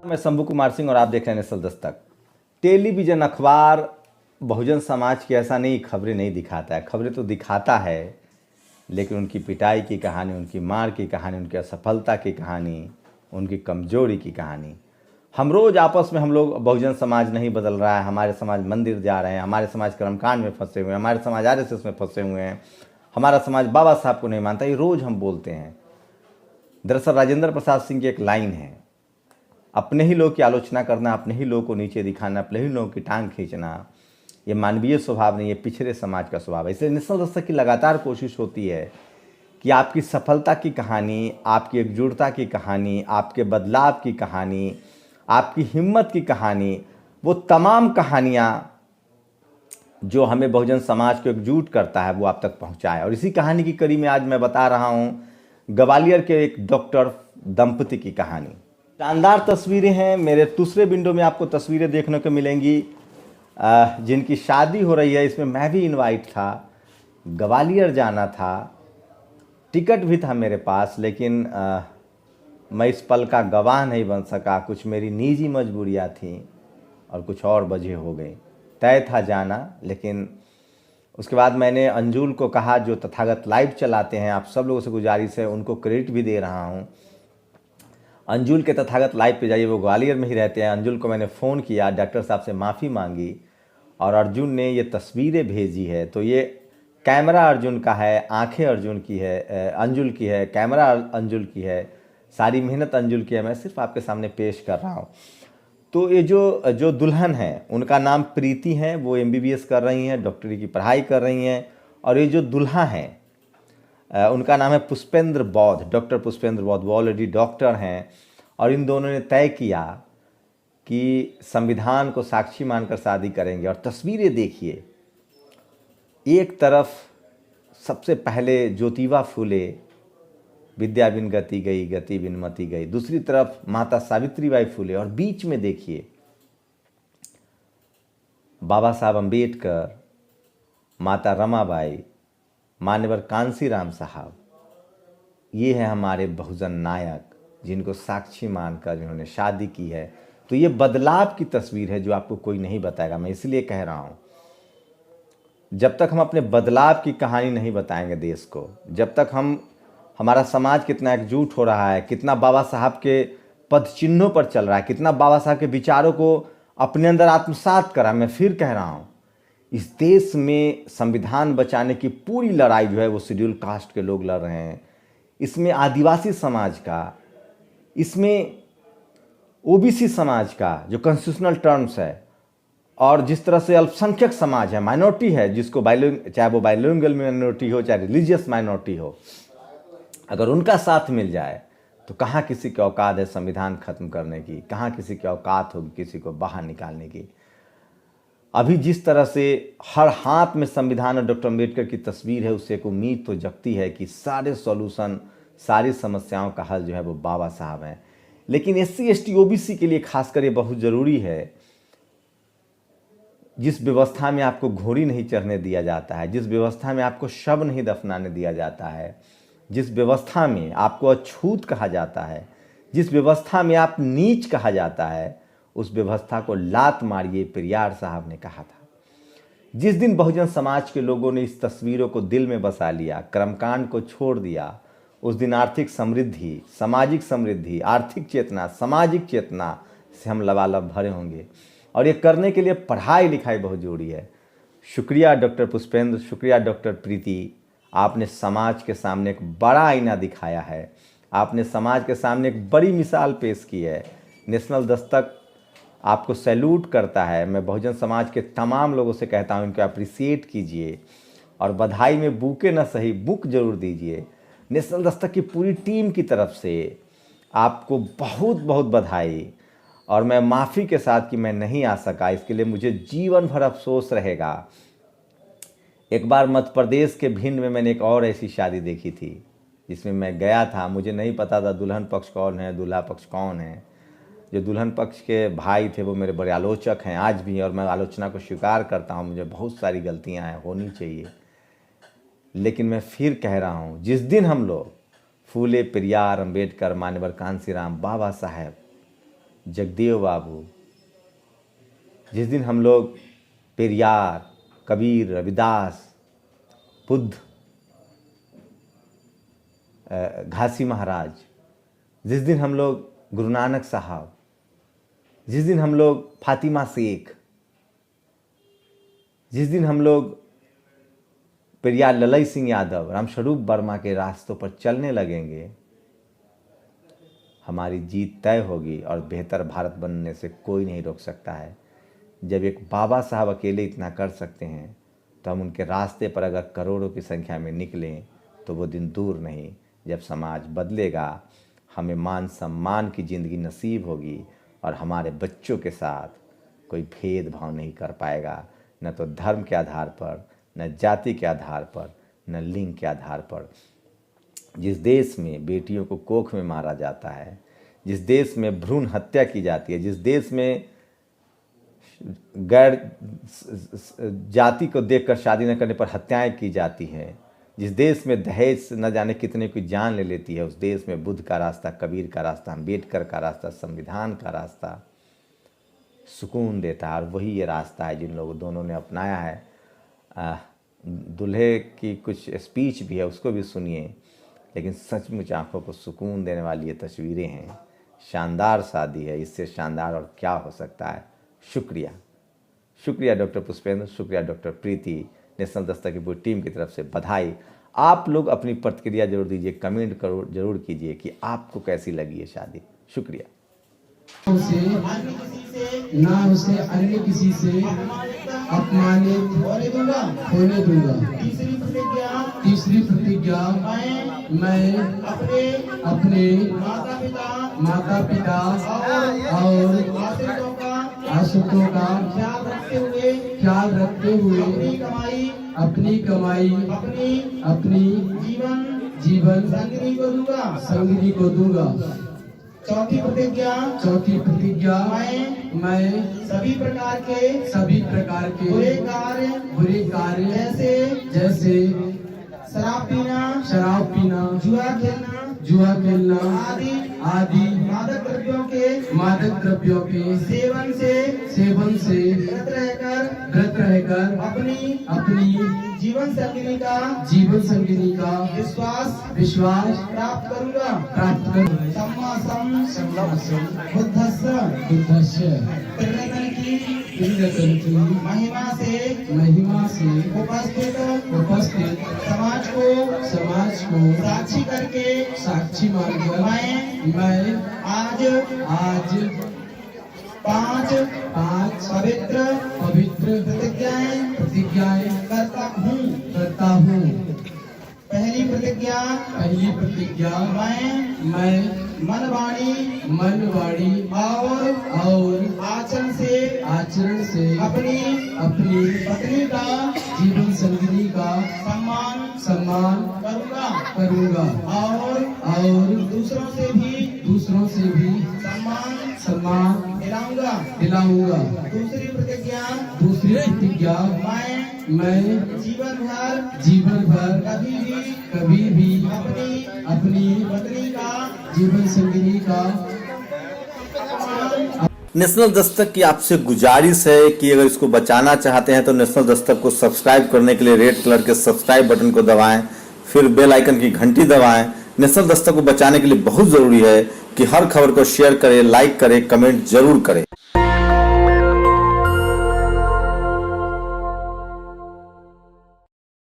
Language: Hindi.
मैं शंभू कुमार सिंह और आप देख रहे हैं नेशनल दस्तक। टेलीविज़न अखबार बहुजन समाज की ऐसा नहीं खबरें नहीं दिखाता है, खबरें तो दिखाता है, लेकिन उनकी पिटाई की कहानी, उनकी मार की कहानी, उनकी असफलता की कहानी, उनकी कमजोरी की कहानी। हम रोज़ आपस में हम लोग बहुजन समाज नहीं बदल रहा है, हमारे समाज मंदिर जा रहे हैं, हमारे समाज कर्मकांड में फंसे हुए हैं, हमारे समाज आरएसएस में फंसे हुए हैं, हमारा समाज बाबा साहब को नहीं मानता, ये रोज़ हम बोलते हैं। दरअसल राजेंद्र प्रसाद सिंह की एक लाइन है, अपने ही लोग की आलोचना करना, अपने ही लोग को नीचे दिखाना, अपने ही लोग की टांग खींचना, ये मानवीय स्वभाव नहीं, ये पिछड़े समाज का स्वभाव है। इसलिए नेशनल दस्तक की लगातार कोशिश होती है कि आपकी सफलता की कहानी, आपकी एकजुटता की कहानी, आपके बदलाव की कहानी, आपकी हिम्मत की कहानी, वो तमाम कहानियाँ जो हमें बहुजन समाज को एकजुट करता है वो आप तक पहुँचाए। और इसी कहानी की कड़ी में आज मैं बता रहा हूँ ग्वालियर के एक डॉक्टर दंपति की कहानी। शानदार तस्वीरें हैं। मेरे दूसरे विंडो में आपको तस्वीरें देखने को मिलेंगी जिनकी शादी हो रही है। इसमें मैं भी इनवाइट था, ग्वालियर जाना था, टिकट भी था मेरे पास, लेकिन मैं इस पल का गवाह नहीं बन सका। कुछ मेरी निजी मजबूरियां थीं और कुछ और वजह हो गई। तय था जाना, लेकिन उसके बाद मैंने अंजुल को कहा, जो तथागत लाइव चलाते हैं, आप सब लोगों से गुजारिश है, उनको क्रेडिट भी दे रहा हूँ, अंजुल के तथागत लाइव पे जाइए, वो ग्वालियर में ही रहते हैं। अंजुल को मैंने फ़ोन किया, डॉक्टर साहब से माफ़ी मांगी और अर्जुन ने ये तस्वीरें भेजी है। तो ये कैमरा अर्जुन का है, आंखें अर्जुन की है, अंजुल की है, कैमरा अंजुल की है, सारी मेहनत अंजुल की है, मैं सिर्फ आपके सामने पेश कर रहा हूँ। तो ये जो दुल्हन है उनका नाम प्रीति है, वो MBBS कर रही हैं, डॉक्टरी की पढ़ाई कर रही हैं। और ये जो दुल्हा हैं उनका नाम है पुष्पेंद्र बौद्ध, डॉक्टर पुष्पेंद्र बौद्ध, वो ऑलरेडी डॉक्टर हैं। और इन दोनों ने तय किया कि संविधान को साक्षी मानकर शादी करेंगे। और तस्वीरें देखिए, एक तरफ सबसे पहले ज्योतिबा फूले, विद्या बिन गति गई, गति बिन मति गई, दूसरी तरफ माता सावित्रीबाई फूले, और बीच में देखिए बाबा साहब अम्बेडकर, माता रमाबाई, मान्यवर कांसीराम साहब। ये है हमारे बहुजन नायक, जिनको साक्षी मानकर इन्होंने शादी की है। तो ये बदलाव की तस्वीर है जो आपको कोई नहीं बताएगा। मैं इसलिए कह रहा हूँ, जब तक हम अपने बदलाव की कहानी नहीं बताएंगे देश को, जब तक हमारा समाज कितना एकजुट हो रहा है, कितना बाबा साहब के पद चिन्हों पर चल रहा है, कितना बाबा साहब के विचारों को अपने अंदर आत्मसात करा। मैं फिर कह रहा हूँ, इस देश में संविधान बचाने की पूरी लड़ाई जो है वो शेड्यूल कास्ट के लोग लड़ रहे हैं। इसमें आदिवासी समाज का, इसमें OBC समाज का जो कॉन्स्टिट्यूशनल टर्म्स है, और जिस तरह से अल्पसंख्यक समाज है, माइनॉरिटी है, जिसको चाहे वो बाइलिंगुअल माइनॉरिटी हो, चाहे रिलीजियस माइनॉरिटी हो, अगर उनका साथ मिल जाए तो कहाँ किसी की औकात है संविधान खत्म करने की, कहाँ किसी की औकात होगी किसी को बाहर निकालने की। अभी जिस तरह से हर हाथ में संविधान और डॉक्टर अम्बेडकर की तस्वीर है, उससे एक उम्मीद तो जगती है कि सारे सॉल्यूशन, सारी समस्याओं का हल जो है वो बाबा साहब हैं। लेकिन SC ST OBC के लिए खासकर ये बहुत ज़रूरी है, जिस व्यवस्था में आपको घोड़ी नहीं चढ़ने दिया जाता है, जिस व्यवस्था में आपको शव नहीं दफनाने दिया जाता है, जिस व्यवस्था में आपको अछूत कहा जाता है, जिस व्यवस्था में आप नीच कहा जाता है, उस व्यवस्था को लात मारिए, पेरियार साहब ने कहा था। जिस दिन बहुजन समाज के लोगों ने इस तस्वीरों को दिल में बसा लिया, कर्मकांड को छोड़ दिया, उस दिन आर्थिक समृद्धि, सामाजिक समृद्धि, आर्थिक चेतना, सामाजिक चेतना से हम लबालब भरे होंगे। और ये करने के लिए पढ़ाई लिखाई बहुत जरूरी है। शुक्रिया डॉक्टर पुष्पेंद्र, शुक्रिया डॉक्टर प्रीति, आपने समाज के सामने एक बड़ा आईना दिखाया है, आपने समाज के सामने एक बड़ी मिसाल पेश की है। नेशनल दस्तक आपको सैल्यूट करता है। मैं बहुजन समाज के तमाम लोगों से कहता हूँ, इनको अप्रिसिएट कीजिए और बधाई में बुके न सही बुक जरूर दीजिए। नेशनल दस्तक की पूरी टीम की तरफ से आपको बहुत बहुत बधाई। और मैं माफ़ी के साथ कि मैं नहीं आ सका, इसके लिए मुझे जीवन भर अफसोस रहेगा। एक बार मध्य प्रदेश के भिंड में मैंने एक और ऐसी शादी देखी थी, जिसमें मैं गया था। मुझे नहीं पता था दुल्हन पक्ष कौन है, दूल्हा पक्ष कौन है। जो दुल्हन पक्ष के भाई थे वो मेरे बड़े आलोचक हैं आज भी, और मैं आलोचना को स्वीकार करता हूँ। मुझे बहुत सारी गलतियाँ हैं, होनी चाहिए, लेकिन मैं फिर कह रहा हूँ, जिस दिन हम लोग फूले, पेरियार, अम्बेडकर, मान्यवर कांसीराम, बाबा साहेब जगदेव बाबू, जिस दिन हम लोग पेरियार, कबीर, रविदास, बुद्ध, घासी महाराज, जिस दिन हम लोग गुरु नानक साहब, जिस दिन हम लोग फातिमा शेख, जिस दिन हम लोग पेरियार ललई सिंह यादव, रामस्वरूप वर्मा के रास्तों पर चलने लगेंगे, हमारी जीत तय होगी और बेहतर भारत बनने से कोई नहीं रोक सकता है। जब एक बाबा साहब अकेले इतना कर सकते हैं तो हम उनके रास्ते पर अगर करोड़ों की संख्या में निकलें तो वो दिन दूर नहीं जब समाज बदलेगा, हमें मान सम्मान की ज़िंदगी नसीब होगी और हमारे बच्चों के साथ कोई भेदभाव नहीं कर पाएगा, न तो धर्म के आधार पर, न जाति के आधार पर, न लिंग के आधार पर। जिस देश में बेटियों को कोख में मारा जाता है, जिस देश में भ्रूण हत्या की जाती है, जिस देश में गैर जाति को देखकर शादी न करने पर हत्याएं की जाती है, जिस देश में दहेज न जाने कितने की जान ले लेती है, उस देश में बुद्ध का रास्ता, कबीर का रास्ता, अम्बेडकर का रास्ता, संविधान का रास्ता सुकून देता है। और वही ये रास्ता है जिन लोगों दोनों ने अपनाया है। दूल्हे की कुछ स्पीच भी है, उसको भी सुनिए, लेकिन सचमुच आंखों को सुकून देने वाली ये तस्वीरें हैं। शानदार शादी है, इससे शानदार और क्या हो सकता है। शुक्रिया, शुक्रिया डॉक्टर पुष्पेंद्र, शुक्रिया डॉक्टर प्रीति, नेशनल दस्तक की पूरी टीम की तरफ से बधाई। आप लोग अपनी प्रतिक्रिया जरूर दीजिए, कमेंट करो जरूर कीजिए कि आपको कैसी लगी ये शादी। शुक्रिया। ना उसे अन्य किसी से अपमानित होने दूंगा। तीसरी प्रतिज्ञा, मैं अपने माता पिता और आश्रितों का ख्याल रखते हुए अपनी कमाई अपनी जीवन संगिनी को दूंगा। चौथी प्रतिज्ञा, मैं सभी प्रकार के बुरे कार्य जैसे शराब पीना, जुआ खेलना आदि मादक द्रव्यों के सेवन से व्रत रहकर अपनी जीवन संगिनी का विश्वास प्राप्त करूंगा। बुद्धस्य की महिमा से उपस्थित समाज को साक्षी मानकर मैं आज पांच पवित्र प्रतिज्ञाएं करता हूँ। पहली प्रतिज्ञा, मैं मन वाणी और आचरण से अपनी पत्नी का जीवन संगिनी का सम्मान करूँगा और दूसरों से भी सम्मान दिलाऊंगा। दूसरी प्रतिज्ञा, मैं जीवन भर कभी भी अपनी पत्नी का जीवन संगिनी का। नेशनल दस्तक की आपसे गुजारिश है कि अगर इसको बचाना चाहते हैं तो नेशनल दस्तक को सब्सक्राइब करने के लिए रेड कलर के सब्सक्राइब बटन को दबाएं, फिर बेल आइकन की घंटी दबाएं। नेशनल दस्तक को बचाने के लिए बहुत जरूरी है कि हर खबर को शेयर करें, लाइक करें, कमेंट जरूर करें।